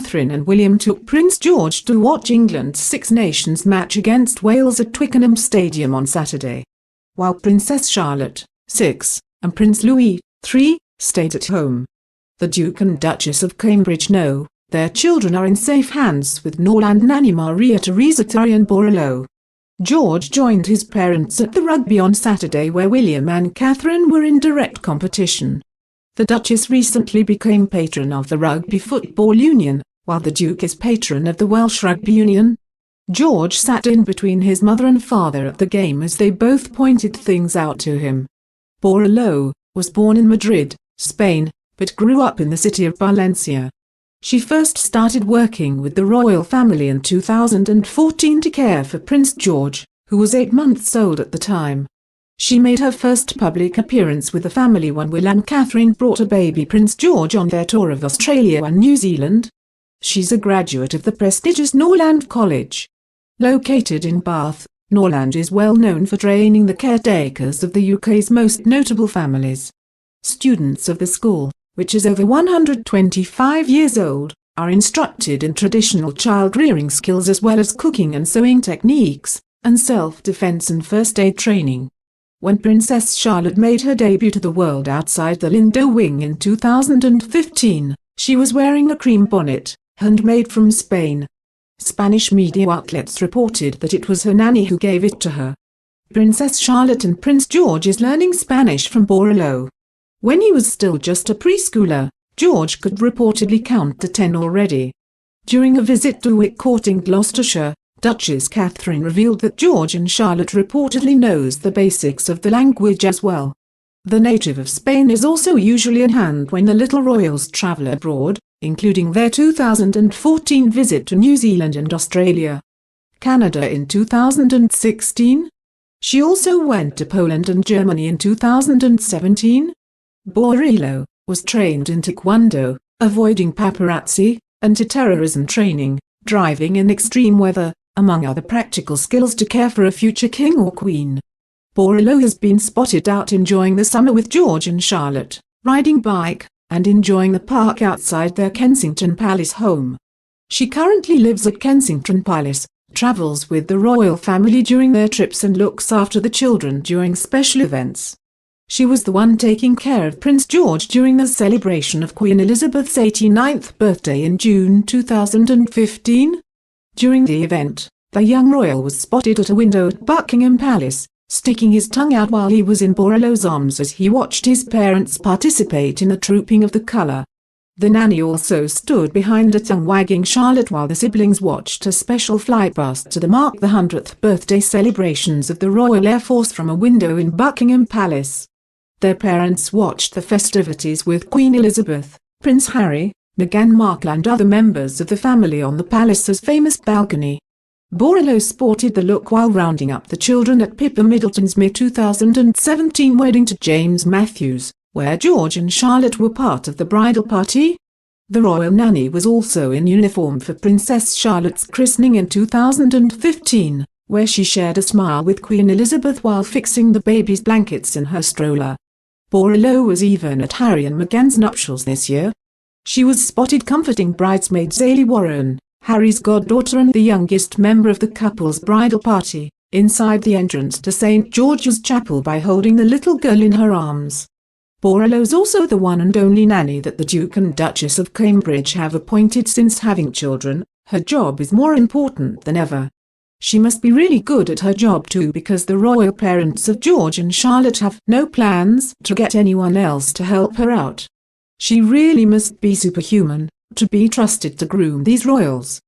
Catherine and William took Prince George to watch England's Six Nations match against Wales at Twickenham Stadium on Saturday. While Princess Charlotte, 6, and Prince Louis, 3, stayed at home. The Duke and Duchess of Cambridge know their children are in safe hands with Norland nanny Maria Teresa Turrion Borrallo. George joined his parents at the rugby on Saturday, where William and Catherine were in direct competition. The Duchess recently became patron of the Rugby Football Union, while the Duke is patron of the Welsh Rugby Union. George sat in between his mother and father at the game as they both pointed things out to him. Borrallo was born in Madrid, Spain, but grew up in the city of Valencia. She first started working with the royal family in 2014 to care for Prince George, who was 8 months old at the time. She made her first public appearance with the family when Will and Catherine brought a baby Prince George on their tour of Australia and New Zealand. She's a graduate of the prestigious Norland College. Located in Bath, Norland is well known for training the caretakers of the UK's most notable families. Students of the school, which is over 125 years old, are instructed in traditional child-rearing skills as well as cooking and sewing techniques, and self-defense and first aid training. When Princess Charlotte made her debut to the world outside the Lindo Wing in 2015, she was wearing a cream bonnet, handmade from Spain. Spanish media outlets reported that it was her nanny who gave it to her. Princess Charlotte and Prince George is learning Spanish from Borrallo. When he was still just a preschooler, George could reportedly count to 10 already. During a visit to Wick Court in Gloucestershire, Duchess Catherine revealed that George and Charlotte reportedly knows the basics of the language as well. The native of Spain is also usually in hand when the little royals travel abroad, including their 2014 visit to New Zealand and Australia. Canada in 2016. She also went to Poland and Germany in 2017. Borrallo was trained in Taekwondo, avoiding paparazzi, anti-terrorism training, driving in extreme weather, among other practical skills to care for a future king or queen. Borrallo has been spotted out enjoying the summer with George and Charlotte, riding bike, and enjoying the park outside their Kensington Palace home. She currently lives at Kensington Palace, travels with the royal family during their trips and looks after the children during special events. She was the one taking care of Prince George during the celebration of Queen Elizabeth's 89th birthday in June 2015. During the event, the young royal was spotted at a window at Buckingham Palace, sticking his tongue out while he was in Borrallo's arms as he watched his parents participate in the trooping of the colour. The nanny also stood behind a tongue-wagging Charlotte while the siblings watched a special flight past to mark the 100th birthday celebrations of the Royal Air Force from a window in Buckingham Palace. Their parents watched the festivities with Queen Elizabeth, Prince Harry, Meghan Markle and other members of the family on the palace's famous balcony. Borrallo sported the look while rounding up the children at Pippa Middleton's mid-2017 wedding to James Matthews, where George and Charlotte were part of the bridal party. The royal nanny was also in uniform for Princess Charlotte's christening in 2015, where she shared a smile with Queen Elizabeth while fixing the baby's blankets in her stroller. Borrallo was even at Harry and Meghan's nuptials this year. She was spotted comforting bridesmaid Zaylee Warren, Harry's goddaughter and the youngest member of the couple's bridal party, inside the entrance to St. George's Chapel by holding the little girl in her arms. Borrallo's also the one and only nanny that the Duke and Duchess of Cambridge have appointed since having children. Her job is more important than ever. She must be really good at her job too, because the royal parents of George and Charlotte have no plans to get anyone else to help her out. She really must be superhuman to be trusted to groom these royals.